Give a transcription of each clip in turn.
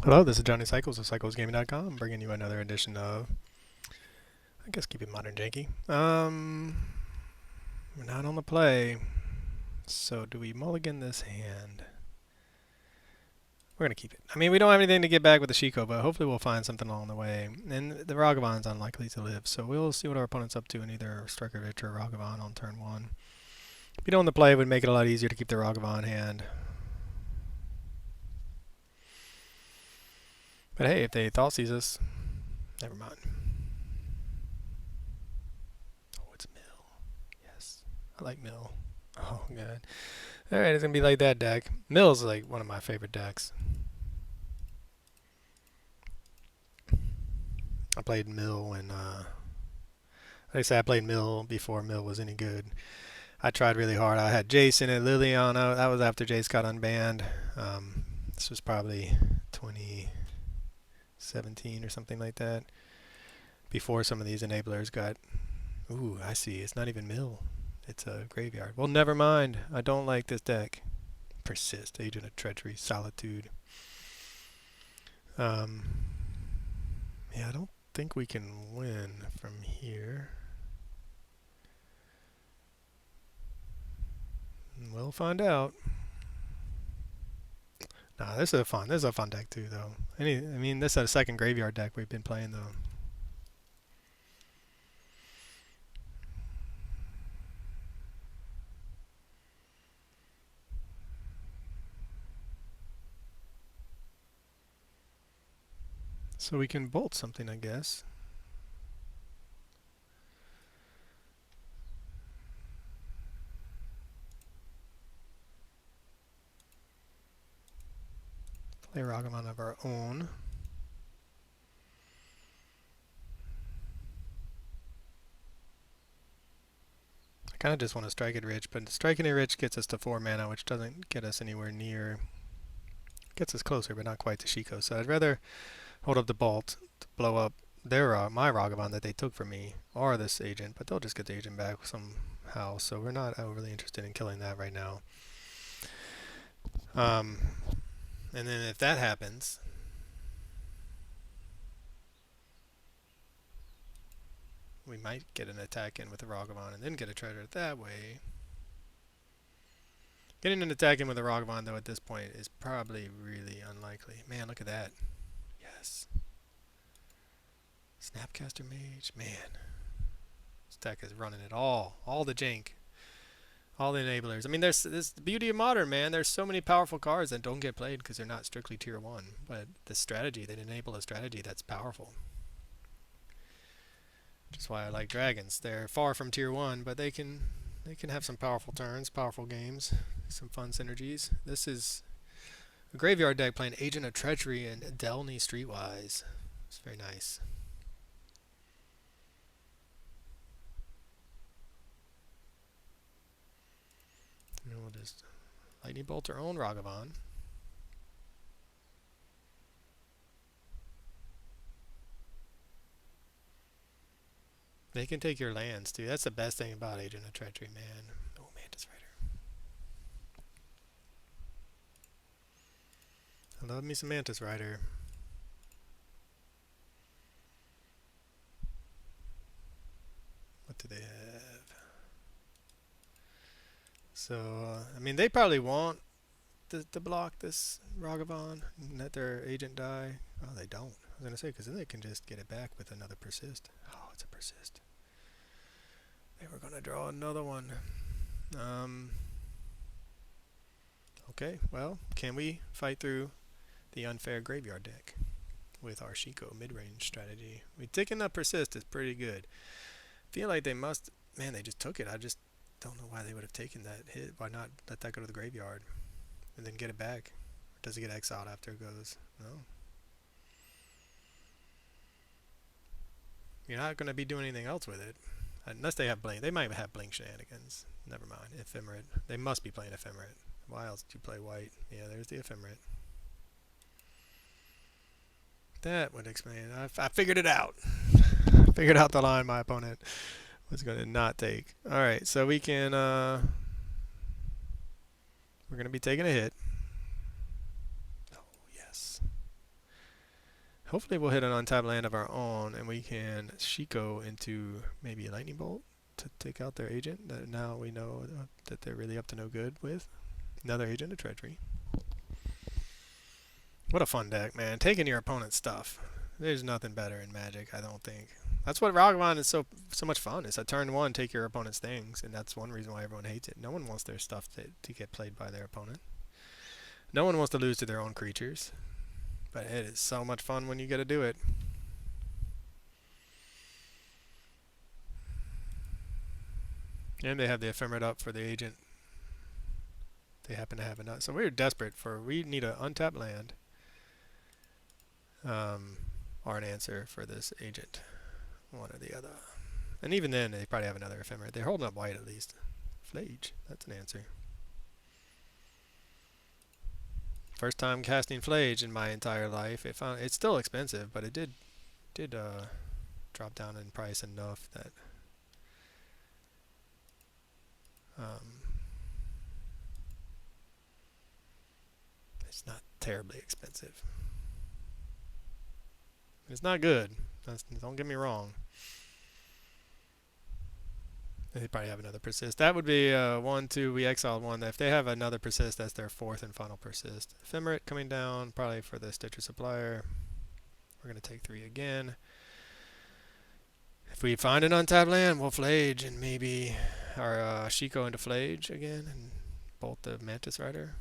Hello, this is Johnny Cycles of CyclesGaming.com, bringing you another edition of, I guess, keep it modern janky. We're not on the play, so do we mulligan this hand? We're gonna keep it. I mean, we don't have anything to get back with the Shiko, but hopefully we'll find something along the way. And the Ragavon's unlikely to live, so we'll see what our opponent's up to in either Strikervich or Ragavon on turn one. If you don't on the play, it would make it a lot easier to keep the Ragavon hand. But hey, if they thought sees us, never mind. Oh, it's Mill. Yes, I like Mill. Oh, God. Alright, it's going to be like that deck. Mill's like one of my favorite decks. I played Mill when, like I said, I played Mill before Mill was any good. I tried really hard. I had Jace in it, Liliana. That was after Jace got unbanned. This was probably 2017 or something like that. Before some of these enablers got... Ooh, I see. It's not even Mill. It's a graveyard. Well, never mind. I don't like this deck. Persist, Agent of Treachery, Solitude. Yeah, I don't think we can win from here. We'll find out. Nah, this is a fun deck too, though. I mean, this is a second graveyard deck we've been playing though. So we can bolt something, I guess. Play Ragavan of our own. I kind of just want to strike it rich, but striking it rich gets us to 4 mana, which doesn't get us anywhere near. Gets us closer, but not quite to Shiko. So I'd rather hold up the bolt to blow up my Ragavan that they took from me, or this agent, but they'll just get the agent back somehow. So we're not overly interested in killing that right now. And then if that happens, we might get an attack in with the Ragavan and then get a treasure that way. Getting an attack in with the Ragavan, though, at this point is probably really unlikely. Man, look at that. Yes. Snapcaster Mage. Man. This deck is running it all. All the jank. All the enablers. I mean, there's the beauty of Modern, man. There's so many powerful cards that don't get played because they're not strictly tier 1. But the strategy, they enable a strategy that's powerful. Which is why I like Dragons. They're far from tier 1, but they can have some powerful turns, powerful games, some fun synergies. This is a graveyard deck playing Agent of Treachery and Delny Streetwise. It's very nice. And we'll just Lightning Bolt our own Ragavan. They can take your lands too. That's the best thing about Agent of Treachery, man. Oh, Mantis Rider. I love me some Mantis Rider. What do they have? So, I mean, they probably want to block this Ragavan and let their agent die. Oh, they don't. I was going to say, because then they can just get it back with another persist. Oh, it's a persist. They were going to draw another one. Okay, well, can we fight through the unfair graveyard deck with our Shiko mid-range strategy? Taking that persist is pretty good. Feel like they must... Man, they just took it. I just don't know why they would have taken that hit. Why not let that go to the graveyard and then get it back? Or does it get exiled after it goes? No. You're not going to be doing anything else with it. Unless they have blink. They might have blink shenanigans. Never mind. Ephemerate. They must be playing Ephemerate. Why else do you play white? Yeah, there's the Ephemerate. That would explain it. I figured it out. Figured out the line my opponent was going to not take. Alright, so we can... we're going to be taking a hit. Oh, yes. Hopefully we'll hit an untapped land of our own and we can Shiko into maybe a lightning bolt to take out their agent that now we know that they're really up to no good with. Another agent of treachery. What a fun deck, man. Taking your opponent's stuff. There's nothing better in Magic, I don't think. That's what Ragavan is so much fun. Is at turn one, take your opponent's things, and that's one reason why everyone hates it. No one wants their stuff to get played by their opponent. No one wants to lose to their own creatures. But it is so much fun when you get to do it. And they have the ephemerate up for the agent. They happen to have enough. So we're desperate for, we need an untapped land. Or an answer for this agent. One or the other. And even then, they probably have another ephemerate. They're holding up white at least. Flage, that's an answer. First time casting Flage in my entire life. It's still expensive, but it did drop down in price enough that it's not terribly expensive. It's not good. Don't get me wrong. They probably have another persist. That would be 1, 2. We exiled one. If they have another persist, that's their fourth and final persist. Ephemerate coming down, probably for the Stitcher Supplier. We're going to take 3 again. If we find an untapped land, we'll Flage and maybe our Shiko into Flage again and bolt the Mantis Rider.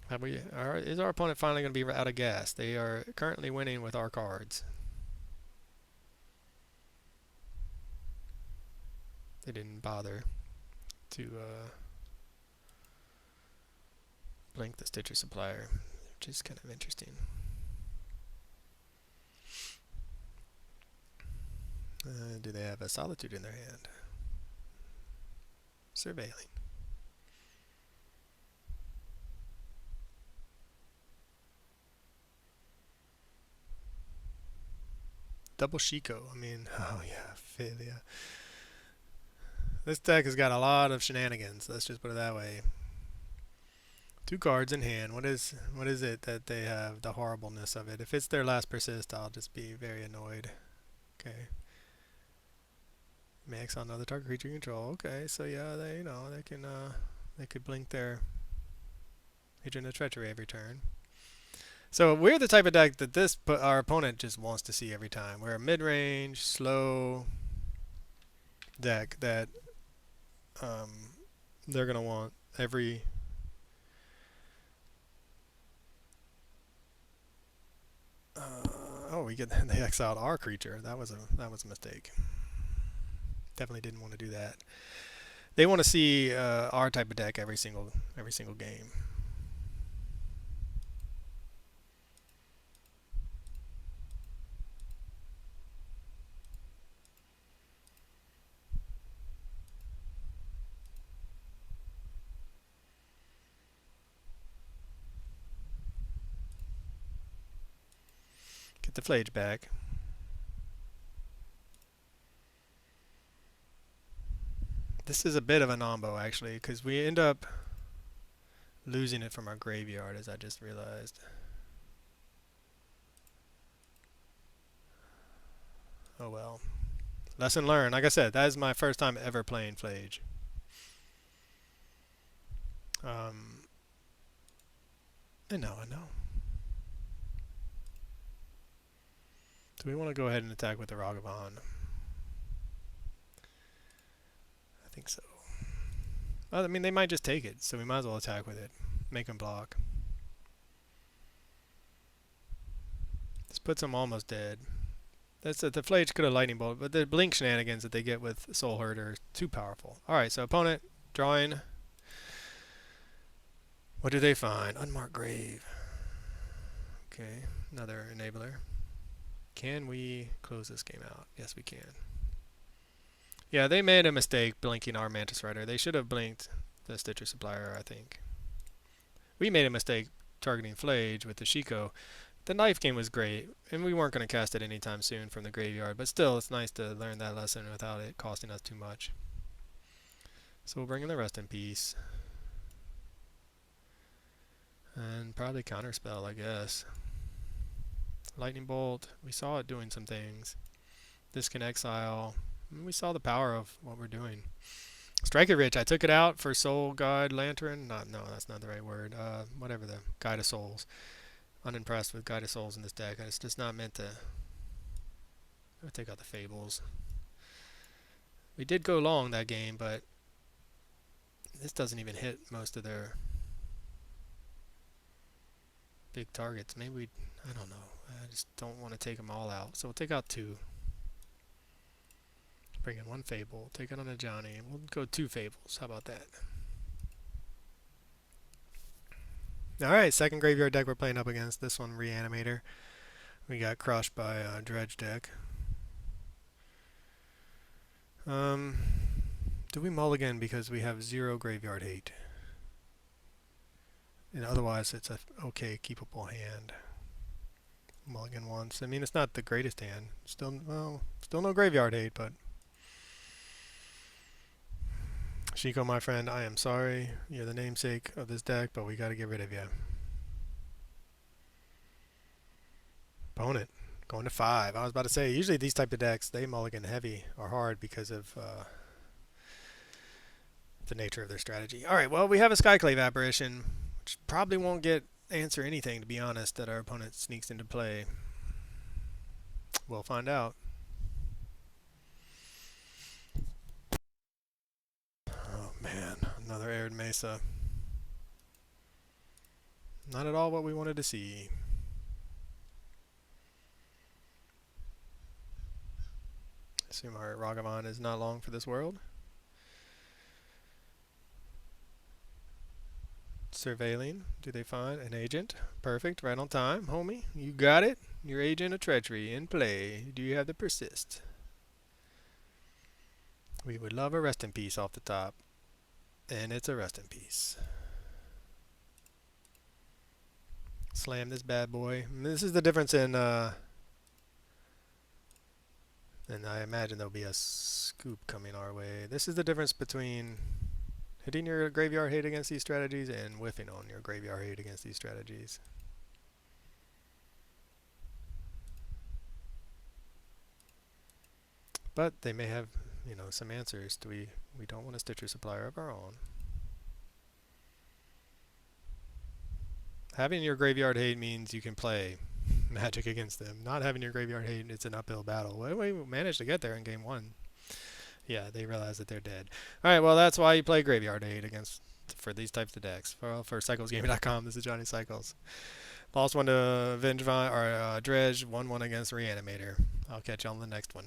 Is our opponent finally going to be out of gas? They are currently winning with our cards. They didn't bother to blink the Stitcher Supplier, which is kind of interesting. Do they have a Solitude in their hand? Surveilling. Double Shiko. I mean, oh yeah, Philia. This deck has got a lot of shenanigans. Let's just put it that way. 2 cards in hand. What is it that they have? The horribleness of it. If it's their last persist, I'll just be very annoyed. Okay. May exile another target creature you control. Okay, so yeah, they could blink their Agent of Treachery every turn. So we're the type of deck that our opponent just wants to see every time. We're a mid-range, slow deck that they're gonna want every. They exiled our creature. That was a mistake. Definitely didn't want to do that. They want to see our type of deck every single game. Get the Flage back. This is a bit of a nombo, actually, because we end up losing it from our graveyard, as I just realized. Oh well. Lesson learned. Like I said, that is my first time ever playing Flage. I know. Do we want to go ahead and attack with the Ragavan? I think so. Well, I mean, they might just take it, so we might as well attack with it. Make them block. This puts them almost dead. That's the Flage could have Lightning Bolt, but the blink shenanigans that they get with Soul Herd are too powerful. Alright, so opponent drawing. What do they find? Unmarked Grave. Okay, another enabler. Can we close this game out? Yes, we can. Yeah, they made a mistake blinking our Mantis Rider. They should have blinked the Stitcher Supplier, I think. We made a mistake targeting Flage with the Shiko. The knife game was great, and we weren't going to cast it anytime soon from the graveyard, but still, it's nice to learn that lesson without it costing us too much. So we'll bring in the Rest in Peace. And probably counterspell, I guess. Lightning bolt. We saw it doing some things. Disc and exile. We saw the power of what we're doing. Striker Rich. I took it out for Soul Guide Lantern. No, that's not the right word. Whatever the Guide of Souls. Unimpressed with Guide of Souls in this deck. It's just not meant to. I'll take out the Fables. We did go long that game, but this doesn't even hit most of their big targets. Maybe I don't know. I just don't want to take them all out. So we'll take out 2. Bring in 1 Fable. Take it on a Johnny. We'll go 2 Fables. How about that? Alright, second graveyard deck we're playing up against. This one, Reanimator. We got crushed by Dredge deck. Do we mulligan because we have 0 graveyard hate? And otherwise it's a okay keepable hand. Mulligan once. I mean, it's not the greatest hand. Still no graveyard hate, but Shiko, my friend, I am sorry. You're the namesake of this deck, but we got to get rid of you. Opponent going to 5. I was about to say, usually these type of decks, they mulligan heavy or hard because of the nature of their strategy. All right, well, we have a Skyclave Apparition, which probably won't answer anything, to be honest, that our opponent sneaks into play. We'll find out. Oh, man. Another Arid Mesa. Not at all what we wanted to see. Assume our Ragavan is not long for this world. Surveilling. Do they find an agent? Perfect. Right on time, homie. You got it. Your agent of treachery in play. Do you have the persist? We would love a rest in peace off the top. And it's a rest in peace. Slam this bad boy. And this is the difference in and I imagine there'll be a scoop coming our way. This is the difference between hitting your graveyard hate against these strategies and whiffing on your graveyard hate against these strategies. But they may have, some answers. We don't want a Stitcher supplier of our own. Having your graveyard hate means you can play Magic against them. Not having your graveyard hate, it's an uphill battle. Well, we managed to get there in game 1. Yeah, they realize that they're dead. Alright, well, that's why you play graveyard hate for these types of decks. For CyclesGaming.com, this is Johnny Cycles. Lost one to Dredge, 1-1 against Reanimator. I'll catch you on the next one.